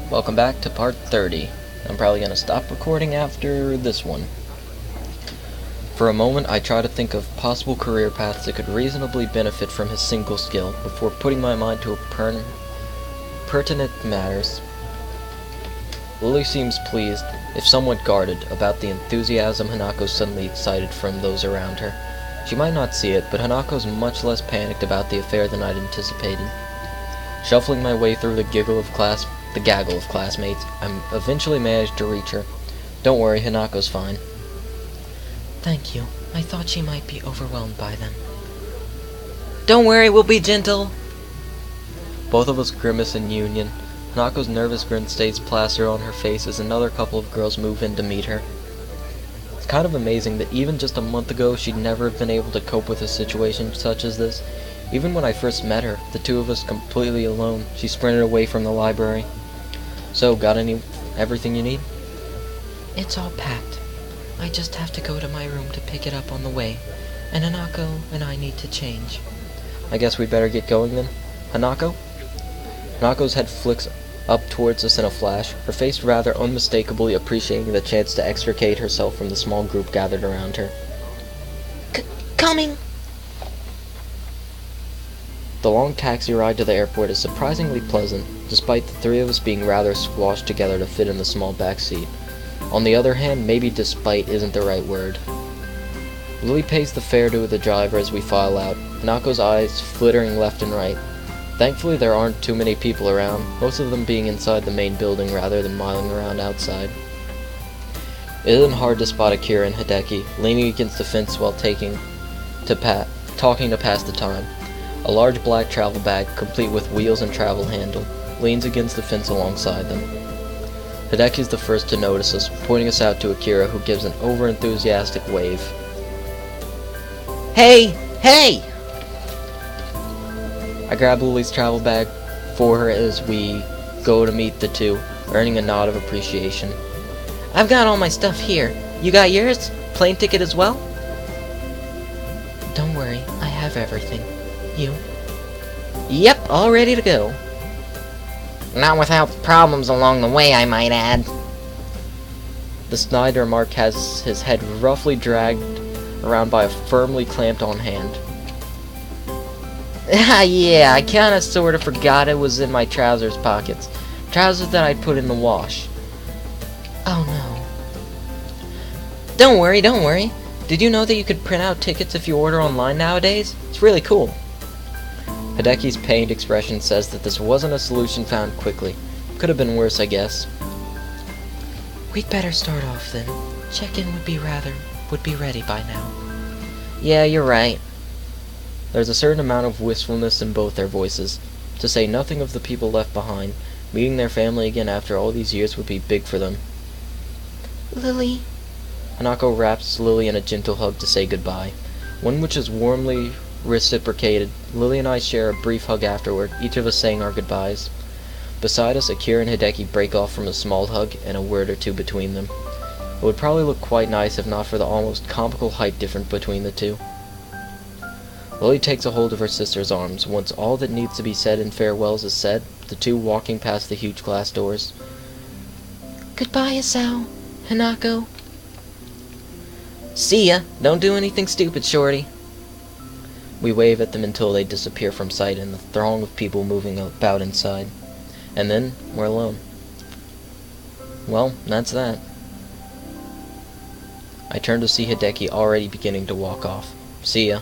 Welcome back to part 30. I'm probably going to stop recording after this one. For a moment, I try to think of possible career paths that could reasonably benefit from his single skill before putting my mind to pertinent matters. Lilly seems pleased, if somewhat guarded, about the enthusiasm Hanako suddenly excited from those around her. She might not see it, but Hanako's much less panicked about the affair than I'd anticipated. Shuffling my way through the gaggle of classmates, I eventually managed to reach her. Don't worry, Hanako's fine. Thank you. I thought she might be overwhelmed by them. Don't worry, we'll be gentle. Both of us grimace in union. Hanako's nervous grin stays plastered on her face as another couple of girls move in to meet her. It's kind of amazing that even just a month ago she'd never have been able to cope with a situation such as this. Even when I first met her, the two of us completely alone, she sprinted away from the library. So, got everything you need? It's all packed. I just have to go to my room to pick it up on the way, and Hanako and I need to change. I guess we'd better get going then. Hanako? Hanako's head flicks up towards us in a flash, her face rather unmistakably appreciating the chance to extricate herself from the small group gathered around her. Coming! The long taxi ride to the airport is surprisingly pleasant, despite the three of us being rather squashed together to fit in the small back seat. On the other hand, maybe despite isn't the right word. Lilly pays the fare to the driver as we file out, Hanako's eyes flittering left and right. Thankfully there aren't too many people around, most of them being inside the main building rather than miling around outside. It isn't hard to spot Akira and Hideki, leaning against the fence while talking to pass the time. A large black travel bag, complete with wheels and travel handle, leans against the fence alongside them. Hideki's the first to notice us, pointing us out to Akira, who gives an over-enthusiastic wave. Hey! Hey! I grab Lily's travel bag for her as we go to meet the two, earning a nod of appreciation. I've got all my stuff here. You got yours? Plane ticket as well? Don't worry, I have everything. You? Yep, all ready to go. Not without problems along the way, I might add. The snide remark has his head roughly dragged around by a firmly clamped-on hand. Ah, yeah, I kinda sorta forgot it was in my trousers pockets. Trousers that I'd put in the wash. Oh no. Don't worry, don't worry. Did you know that you could print out tickets if you order online nowadays? It's really cool. Hideki's pained expression says that this wasn't a solution found quickly. Could have been worse, I guess. We'd better start off then. Check-in would be ready by now. Yeah, you're right. There's a certain amount of wistfulness in both their voices. To say nothing of the people left behind, meeting their family again after all these years would be big for them. Lilly. Hanako wraps Lilly in a gentle hug to say goodbye, one which is warmly reciprocated. Lilly and I share a brief hug afterward, each of us saying our goodbyes. Beside us, Akira and Hideki break off from a small hug and a word or two between them. It would probably look quite nice if not for the almost comical height difference between the two. Lilly takes a hold of her sister's arms. Once all that needs to be said in farewells is said, the two walking past the huge glass doors. Goodbye, Hisao. Hanako. See ya. Don't do anything stupid, shorty. We wave at them until they disappear from sight in the throng of people moving about inside. And then, we're alone. Well, that's that. I turn to see Hideki already beginning to walk off. See ya.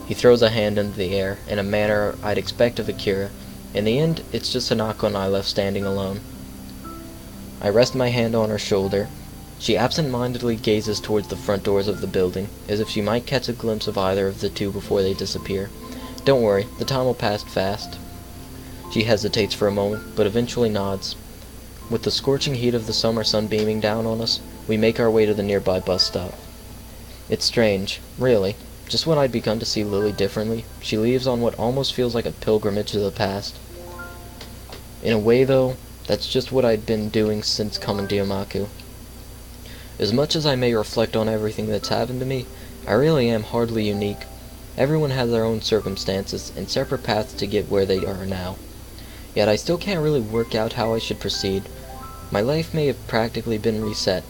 He throws a hand into the air, in a manner I'd expect of Akira. In the end, it's just Hanako and I left standing alone. I rest my hand on her shoulder. She absent-mindedly gazes towards the front doors of the building, as if she might catch a glimpse of either of the two before they disappear. Don't worry, the time will pass fast. She hesitates for a moment, but eventually nods. With the scorching heat of the summer sun beaming down on us, we make our way to the nearby bus stop. It's strange, really. Just when I'd begun to see Lilly differently, she leaves on what almost feels like a pilgrimage to the past. In a way, though, that's just what I'd been doing since coming to Yamaku. As much as I may reflect on everything that's happened to me, I really am hardly unique. Everyone has their own circumstances and separate paths to get where they are now. Yet I still can't really work out how I should proceed. My life may have practically been reset,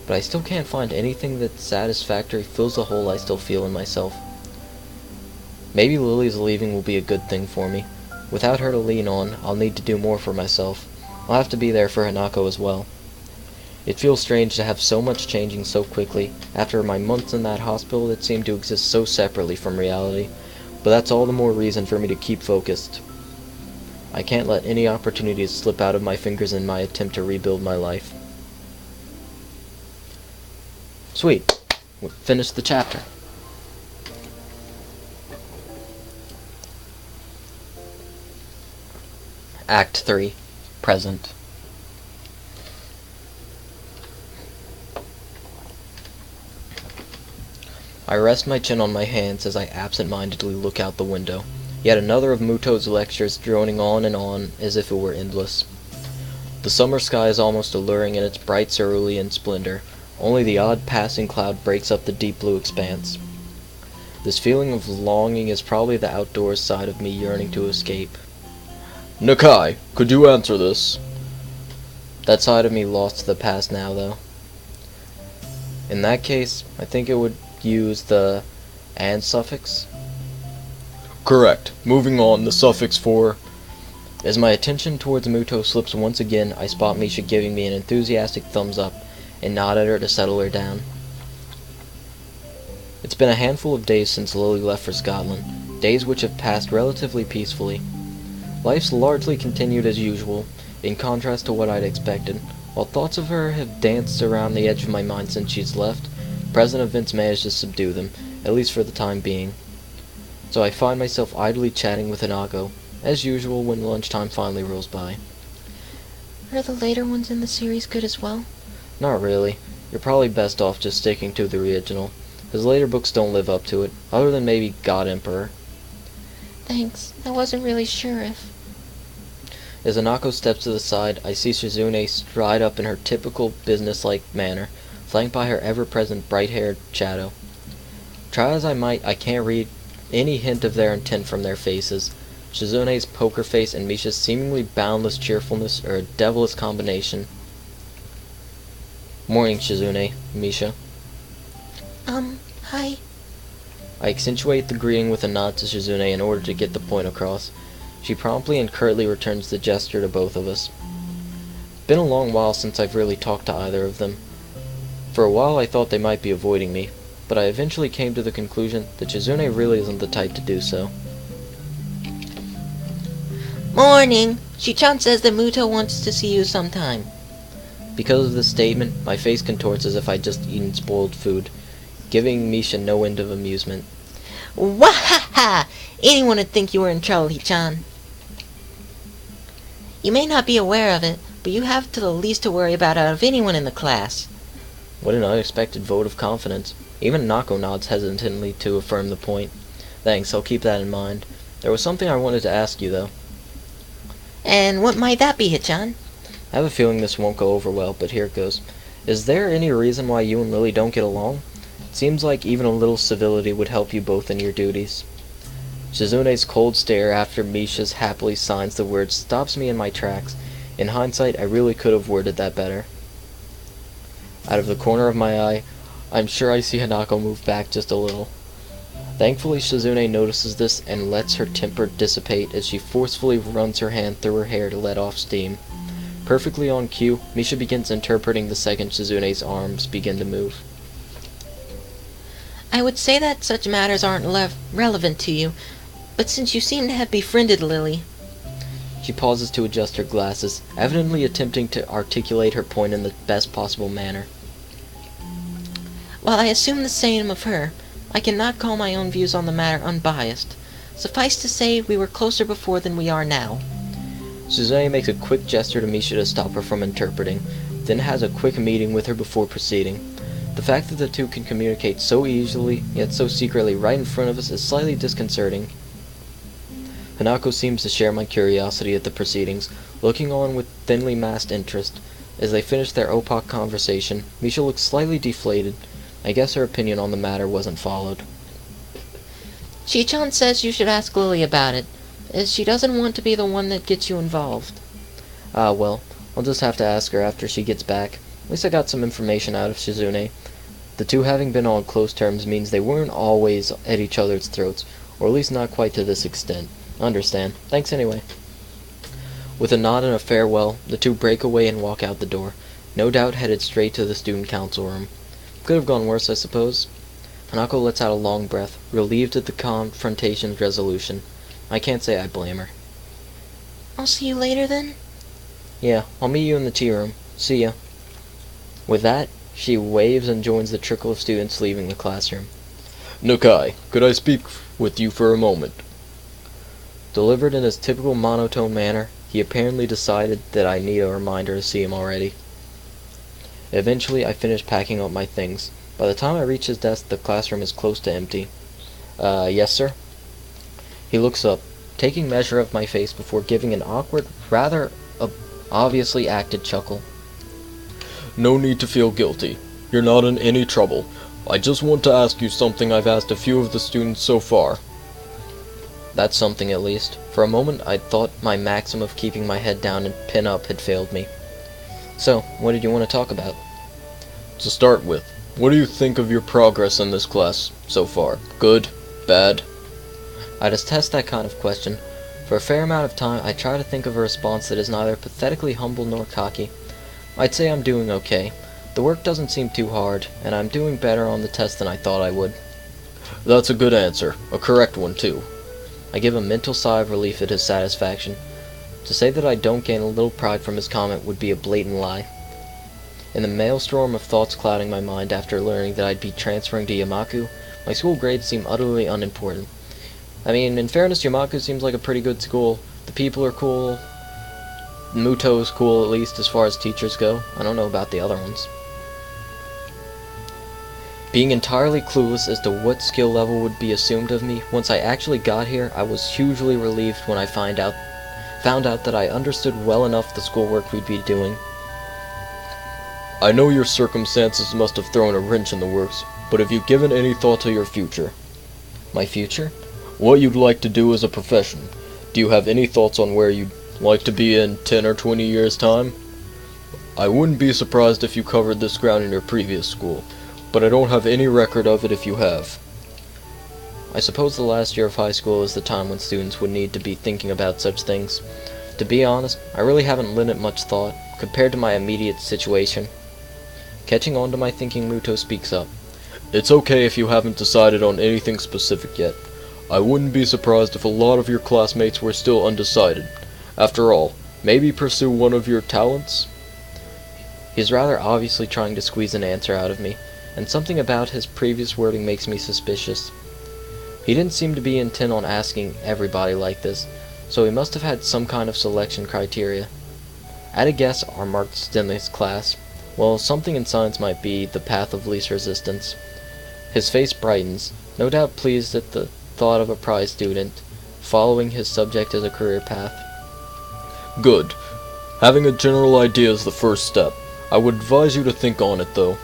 but I still can't find anything that satisfactorily fills the hole I still feel in myself. Maybe Lily's leaving will be a good thing for me. Without her to lean on, I'll need to do more for myself. I'll have to be there for Hanako as well. It feels strange to have so much changing so quickly, after my months in that hospital that seemed to exist so separately from reality, but that's all the more reason for me to keep focused. I can't let any opportunities slip out of my fingers in my attempt to rebuild my life. Sweet. We finished the chapter. Act 3. Present. I rest my chin on my hands as I absent-mindedly look out the window. Yet another of Muto's lectures droning on and on as if it were endless. The summer sky is almost alluring in its bright cerulean splendor. Only the odd passing cloud breaks up the deep blue expanse. This feeling of longing is probably the outdoors side of me yearning to escape. Nakai, could you answer this? That side of me lost to the past now, though. In that case, I think it would use the and suffix. Correct. Moving on, the suffix for... As my attention towards Muto slips once again, I spot Misha giving me an enthusiastic thumbs up and nod at her to settle her down. It's been a handful of days since Lily left for Scotland, days which have passed relatively peacefully. Life's largely continued as usual, in contrast to what I'd expected. While thoughts of her have danced around the edge of my mind since she's left, present events managed to subdue them, at least for the time being. So I find myself idly chatting with Hanako, as usual when lunchtime finally rolls by. Are the later ones in the series good as well? Not really. You're probably best off just sticking to the original. His later books don't live up to it, other than maybe God Emperor. Thanks. I wasn't really sure if... As Hanako steps to the side, I see Shizune stride up in her typical business-like manner, flanked by her ever-present bright-haired shadow. Try as I might, I can't read any hint of their intent from their faces. Shizune's poker face and Misha's seemingly boundless cheerfulness are a devilish combination. Morning, Shizune. Misha. Hi. I accentuate the greeting with a nod to Shizune in order to get the point across. She promptly and curtly returns the gesture to both of us. Been a long while since I've really talked to either of them. For a while I thought they might be avoiding me, but I eventually came to the conclusion that Shizune really isn't the type to do so. Morning! Shi-chan says that Muto wants to see you sometime. Because of this statement, my face contorts as if I'd just eaten spoiled food, giving Misha no end of amusement. Wahaha! Anyone would think you were in trouble, Hi-chan. You may not be aware of it, but you have the least to worry about out of anyone in the class. What an unexpected vote of confidence. Even Nako nods hesitantly to affirm the point. Thanks, I'll keep that in mind. There was something I wanted to ask you, though. And what might that be, Hi-chan? I have a feeling this won't go over well, but here it goes. Is there any reason why you and Lily don't get along? It seems like even a little civility would help you both in your duties. Shizune's cold stare after Misha's happily signs the words stops me in my tracks. In hindsight, I really could have worded that better. Out of the corner of my eye, I'm sure I see Hanako move back just a little. Thankfully, Shizune notices this and lets her temper dissipate as she forcefully runs her hand through her hair to let off steam. Perfectly on cue, Misha begins interpreting the second Shizune's arms begin to move. I would say that such matters aren't relevant to you, but since you seem to have befriended Lily... She pauses to adjust her glasses, evidently attempting to articulate her point in the best possible manner. While I assume the same of her, I cannot call my own views on the matter unbiased. Suffice to say, we were closer before than we are now. Shizune makes a quick gesture to Misha to stop her from interpreting, then has a quick meeting with her before proceeding. The fact that the two can communicate so easily, yet so secretly right in front of us is slightly disconcerting. Hanako seems to share my curiosity at the proceedings, looking on with thinly masked interest. As they finish their opak conversation, Misha looks slightly deflated. I guess her opinion on the matter wasn't followed. Shi-chan says you should ask Lily about it. is she doesn't want to be the one that gets you involved. Ah, well, I'll just have to ask her after she gets back. At least I got some information out of Shizune. The two having been on close terms means they weren't always at each other's throats, or at least not quite to this extent. Understand. Thanks anyway. With a nod and a farewell, the two break away and walk out the door, no doubt headed straight to the student council room. Could have gone worse, I suppose. Hanako lets out a long breath, relieved at the confrontation's resolution. I can't say I blame her. I'll see you later then? Yeah, I'll meet you in the tea room. See ya. With that, she waves and joins the trickle of students leaving the classroom. Nakai, could I speak with you for a moment? Delivered in his typical monotone manner, he apparently decided that I need a reminder to see him already. Eventually, I finish packing up my things. By the time I reach his desk, the classroom is close to empty. Yes, sir? He looks up, taking measure of my face before giving an awkward, rather obviously acted chuckle. No need to feel guilty. You're not in any trouble. I just want to ask you something I've asked a few of the students so far. That's something, at least. For a moment, I thought my maxim of keeping my head down and pin up had failed me. So, what did you want to talk about? To start with, what do you think of your progress in this class so far? Good? Bad? I detest that kind of question. For a fair amount of time, I try to think of a response that is neither pathetically humble nor cocky. I'd say I'm doing okay. The work doesn't seem too hard, and I'm doing better on the test than I thought I would. That's a good answer. A correct one, too. I give a mental sigh of relief at his satisfaction. To say that I don't gain a little pride from his comment would be a blatant lie. In the maelstrom of thoughts clouding my mind after learning that I'd be transferring to Yamaku, my school grades seem utterly unimportant. I mean, in fairness, Yamaku seems like a pretty good school. The people are cool. Muto's cool, at least as far as teachers go. I don't know about the other ones. Being entirely clueless as to what skill level would be assumed of me, once I actually got here, I was hugely relieved when I found out that I understood well enough the schoolwork we'd be doing. I know your circumstances must have thrown a wrench in the works, but have you given any thought to your future? My future? What you'd like to do as a profession. Do you have any thoughts on where you'd like to be in 10 or 20 years' time? I wouldn't be surprised if you covered this ground in your previous school, but I don't have any record of it if you have. I suppose the last year of high school is the time when students would need to be thinking about such things. To be honest, I really haven't lent it much thought, compared to my immediate situation. Catching on to my thinking, Muto speaks up. It's okay if you haven't decided on anything specific yet. I wouldn't be surprised if a lot of your classmates were still undecided. After all, maybe pursue one of your talents? He's rather obviously trying to squeeze an answer out of me, and something about his previous wording makes me suspicious. He didn't seem to be intent on asking everybody like this, so he must have had some kind of selection criteria. At a guess, our marked in this class. Well, something in science might be the path of least resistance. His face brightens, no doubt pleased at the thought of a prize student, following his subject as a career path. Good. Having a general idea is the first step. I would advise you to think on it, though.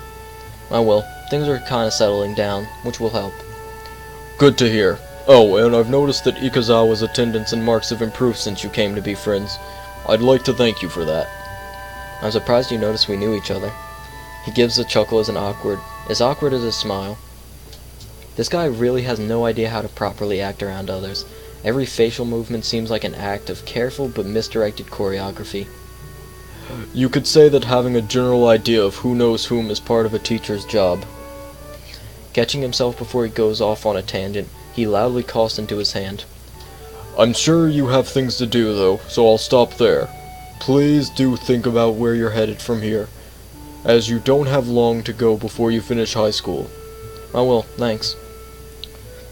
Oh well, things are kinda settling down, which will help. Good to hear. Oh, and I've noticed that Ikazawa's attendance and marks have improved since you came to be friends. I'd like to thank you for that. I'm surprised you noticed we knew each other. He gives a chuckle as awkward as his smile. This guy really has no idea how to properly act around others. Every facial movement seems like an act of careful but misdirected choreography. You could say that having a general idea of who knows whom is part of a teacher's job. Catching himself before he goes off on a tangent, he loudly coughs into his hand. I'm sure you have things to do, though, so I'll stop there. Please do think about where you're headed from here, as you don't have long to go before you finish high school. Oh well, thanks.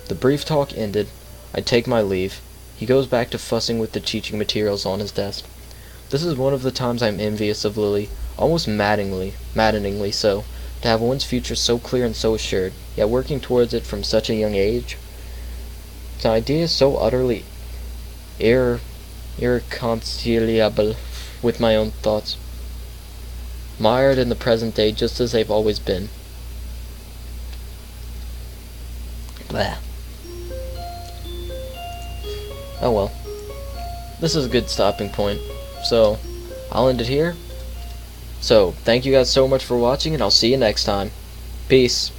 The brief talk ended. I take my leave. He goes back to fussing with the teaching materials on his desk. This is one of the times I'm envious of Lilly, almost maddeningly so, to have one's future so clear and so assured, yet working towards it from such a young age. It's an idea so utterly irreconcilable with my own thoughts, mired in the present day just as they've always been. Blah. Oh well. this is a good stopping point. So, I'll end it here. So, thank you guys so much for watching, and I'll see you next time. Peace.